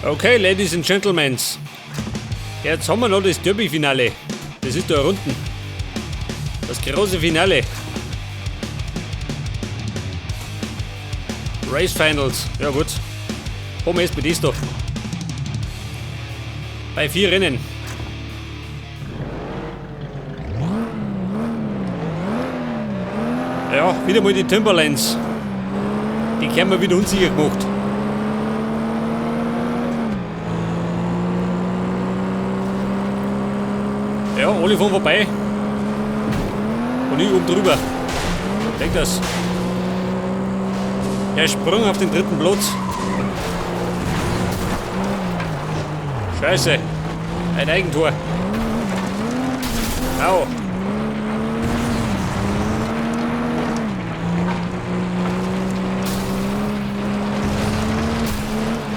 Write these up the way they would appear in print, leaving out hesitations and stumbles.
Okay, Ladies and Gentlemen. Jetzt haben wir noch das Derby-Finale. Das ist da unten. Das große Finale. Race Finals. Ja gut. Haben wir jetzt bei das da. Bei 4 Rennen. Ja, wieder mal die Timberlands. Die haben wir wieder unsicher gemacht. Ja, alle fahren vorbei. Und ich oben drüber. Denk das. Er sprung auf den 3. Platz. Scheiße. Ein Eigentor. Au.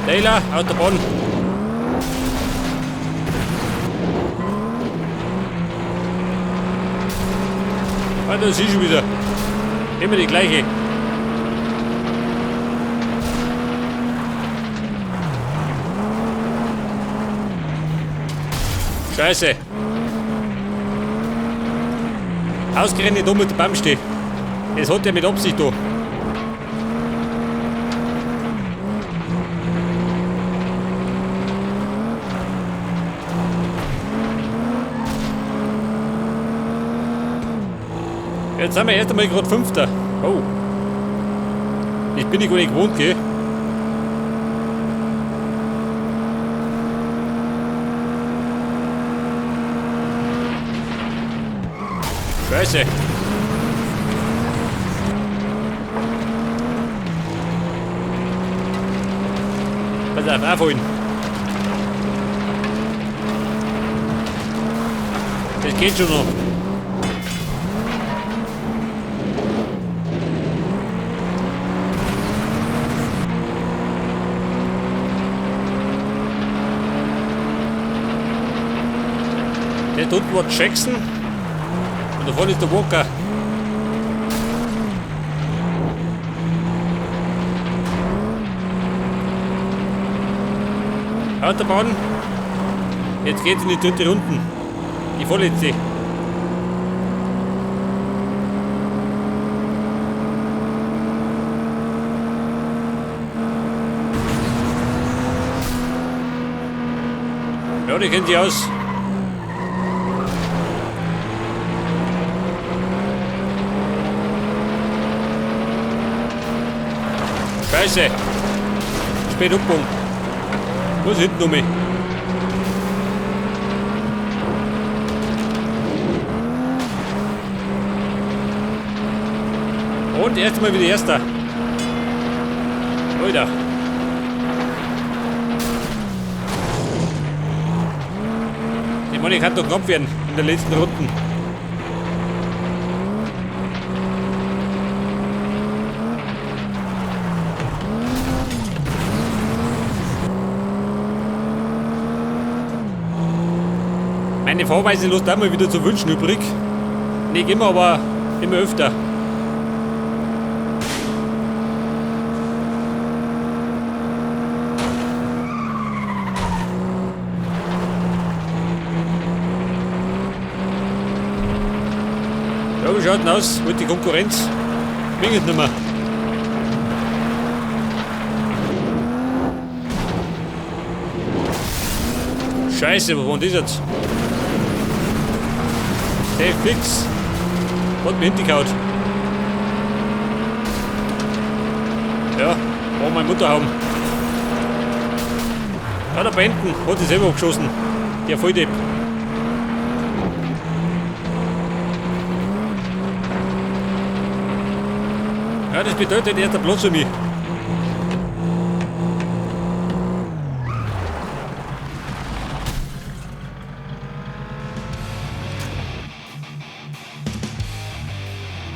Taylor, aus der Bahn. Ah, da ist sie schon wieder. Immer die gleiche. Scheiße. Ausgerechnet da mit der Baum steht. Das hat er mit Absicht da. Jetzt sind wir erst einmal gerade 5. Oh. Das bin ich gar nicht gewohnt, gell? Scheiße. Pass auf, aufholen. Das geht schon noch. Der dort war Jackson. Und da vorne ist der Walker. Autobahn. Jetzt geht's in die 3. Runden. Die vorletzte. Ja, die kennt sich aus. Scheiße. Spät abgegangen. Muss hinten um mich. Und erst mal wieder Erster. Alter. Ich meine, ich kann doch knapp werden in der letzten Runde. Meine Fahrweise lässt auch mal wieder zu wünschen übrig. Nicht immer, aber immer öfter. Ja, wie schaut denn aus? Wollt die Konkurrenz? Zwingend nicht mehr. Scheiße, wo war das jetzt? Safe fix. Hat mich hingehauen. Ja, war mein Motorhaum. Ja, der Benten hat sich selber abgeschossen. Der Volldepp. Ja, das bedeutet erster Platz für mich.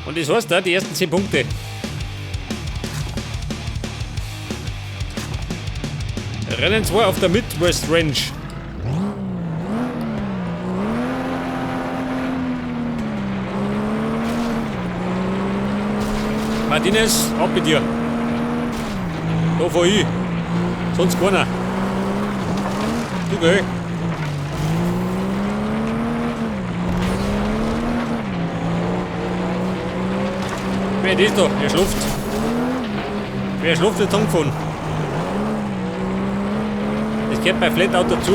Und das heißt da, die ersten 10 Punkte. Rennen 2 auf der Midwest Range. Martinez, ab mit dir. Da fahr ich. Sonst keiner. Du geh. Wer ist da? Wer schluft? Wer schluft den Zung von? Das gehört bei Flatout dazu.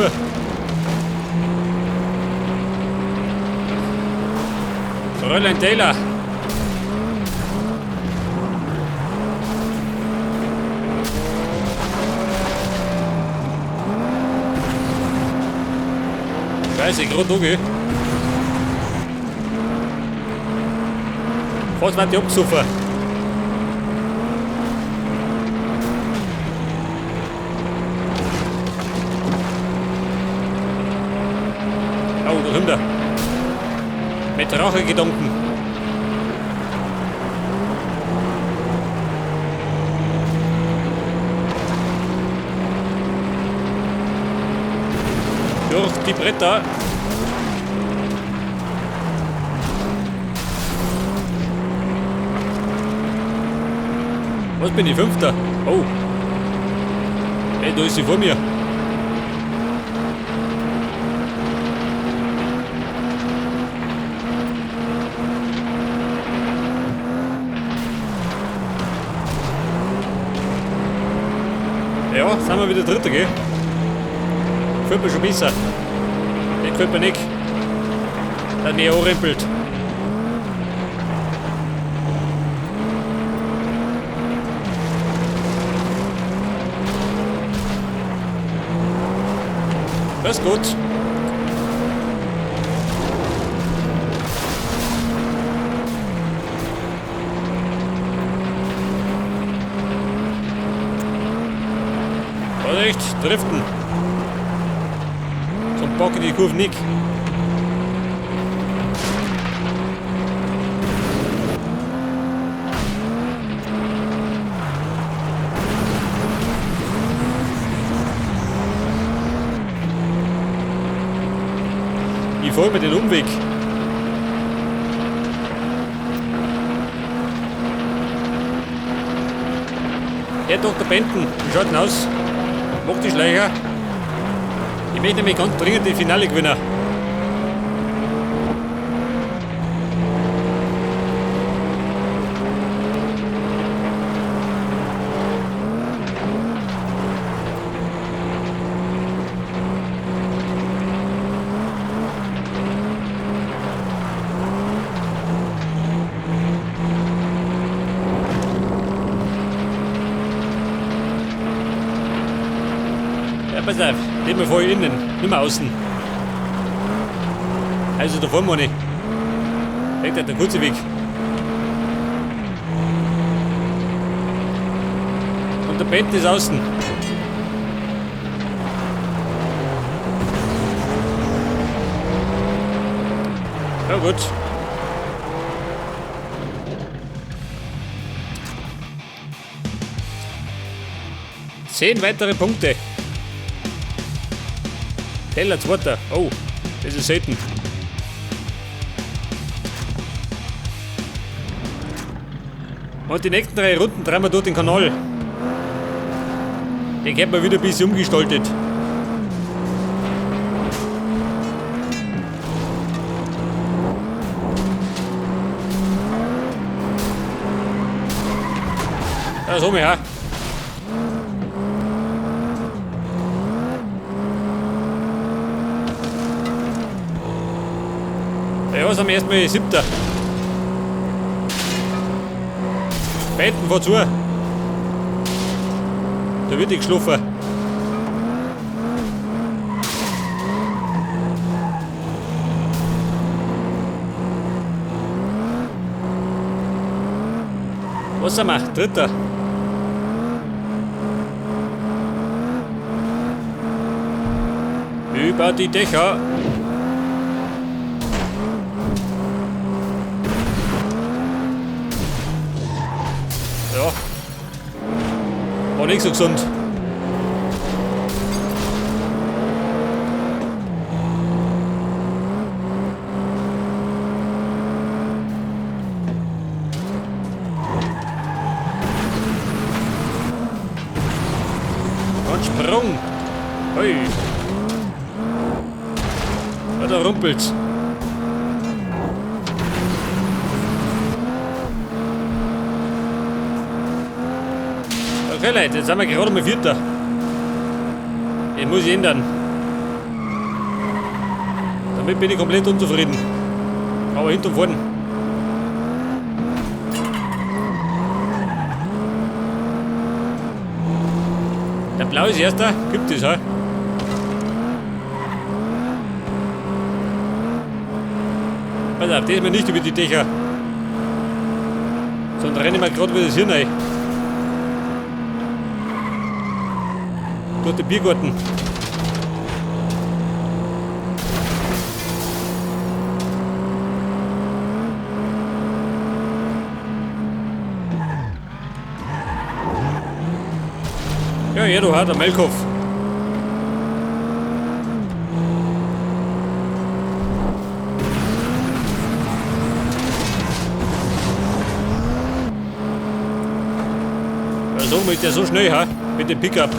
Fräulein Taylor. Scheiße, gerade durchgehen. Fast wird die abgesoffen. Oh, da kommt er. Mit Rachegedanken. Durch die Bretter. Was bin ich? Fünfter? Oh. Hey, da ist sie vor mir. Ja, sind wir wieder Dritter, gell? Gefällt mir schon besser. Das gefällt mir nicht. Das hat mich anrempelt. Das ist gut. Vorsicht, driften. Zum Bock in die Kurve nicht. Ich fahre mir den Umweg. Herr Dr. Benton, wie schaut denn aus? Mach die Schleicher. Ich möchte nämlich ganz dringend die Finale gewinnen. Ja, pass auf, nicht mehr vor innen, nicht mehr außen. Also da fahren wir nicht. Weg, der kurze Weg. Und der Bett ist außen. Ja gut. Zehn weitere Punkte. Teller, zweiter. Oh, das ist selten. Und die nächsten 3 Runden drehen wir dort den Kanal. Den hat man wieder ein bisschen umgestaltet. Ja, das haben wir ja. Ja, sind wir erstmal 7. Beiden fahr zu. Da wird ich geschlafen. Was sind wir? 3. Über die Dächer. Ja. War nicht so gesund. Und Sprung. Hui. Ja, da rumpelt's. Okay Leute, jetzt sind wir gerade mal Vierter. Den muss ich ändern. Damit bin ich komplett unzufrieden. Aber hinten und vorne. Der Blau ist erster, gibt es, ha? Pass auf, das mal nicht über die Dächer. Sonst rennen wir gerade wieder das Hirn rein. Durch den Biergarten. Ja, du hast der Melkhof. Also ist der so schnell, ha? Mit dem Pickup.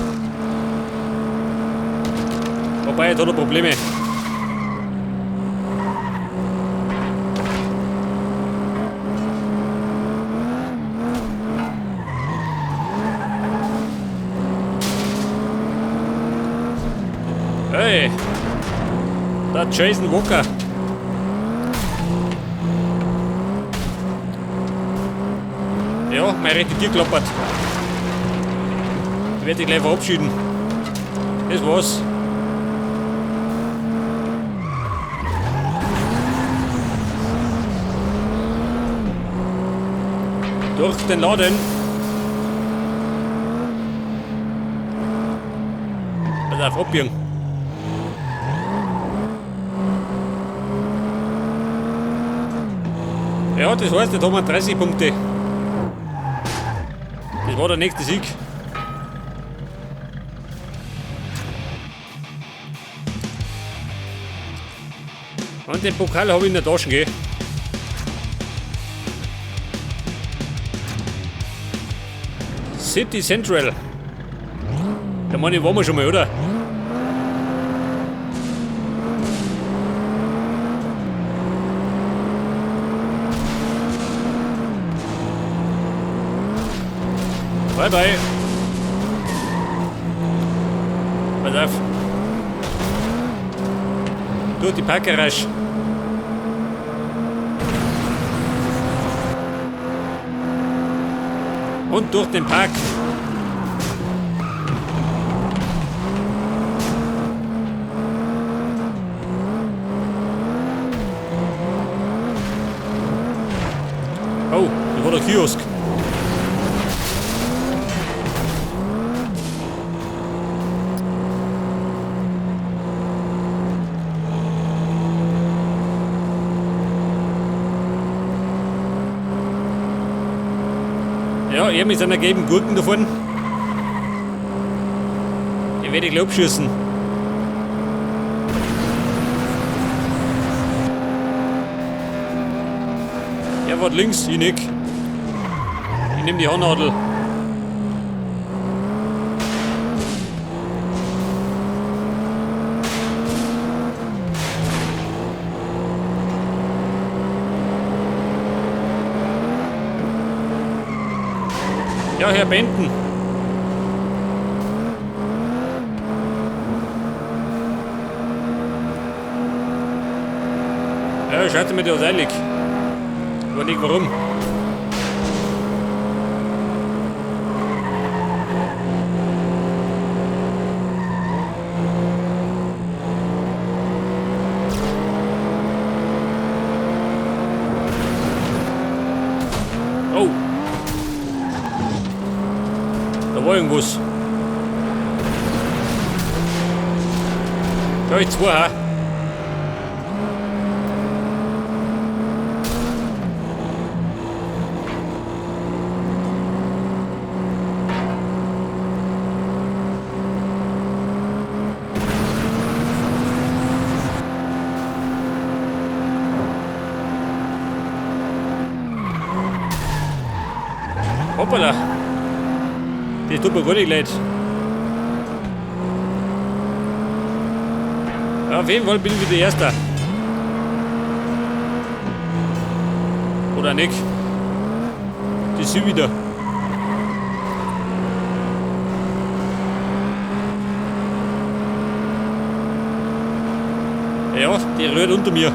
Wobei, jetzt hat er Probleme. Hey! Der Jason Walker. Ja, mein rechte Tier klappert. Ich werde dich gleich verabschieden. Das war's. Durch den Laden. Also auf abbiegen. Ja, das heißt, jetzt haben wir 30 Punkte. Das war der nächste Sieg. Und den Pokal habe ich in der Tasche, gell? City Central. Da meine ich, waren wir schon mal, oder? Bye bye. Pass auf. Durch die Parkgarage. Und durch den Park. Oh, da war der Kiosk. Ja, er mit seiner gelben Gurken da vorne. Den werde ich gleich abschießen. Er war links, ich nicht. Ich nehme die Handnadel. Ja, Herr Benton. Ja, schaut mir das eilig. Aber nicht warum. Oh. Da war irgendwas. Da hab ich zwei, ha? Hoppala. Das tut mir gar nicht leid. Ja, auf jeden Fall bin ich wieder Erster. Oder nicht? Die sind wieder. Ja, die rührt unter mir.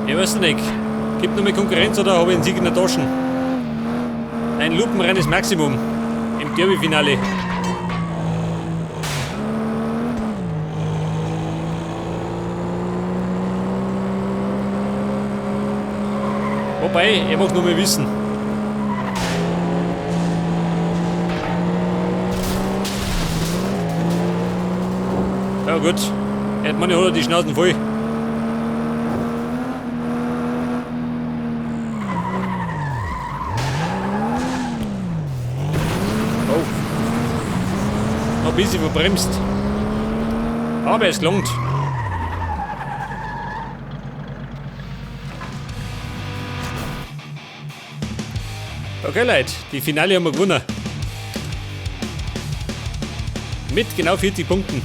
Ich weiß nicht. Gibt noch mehr Konkurrenz oder habe ich einen Sieg in der Tasche? Ein lupenreines Maximum im Derby-Finale. Wobei, er mag nur mehr wissen. Ja gut, man hat er die Schnauzen voll. Oh. Noch ein bisschen verbremst. Aber es gelangt. Okay Leute, die Finale haben wir gewonnen. Mit genau 40 Punkten.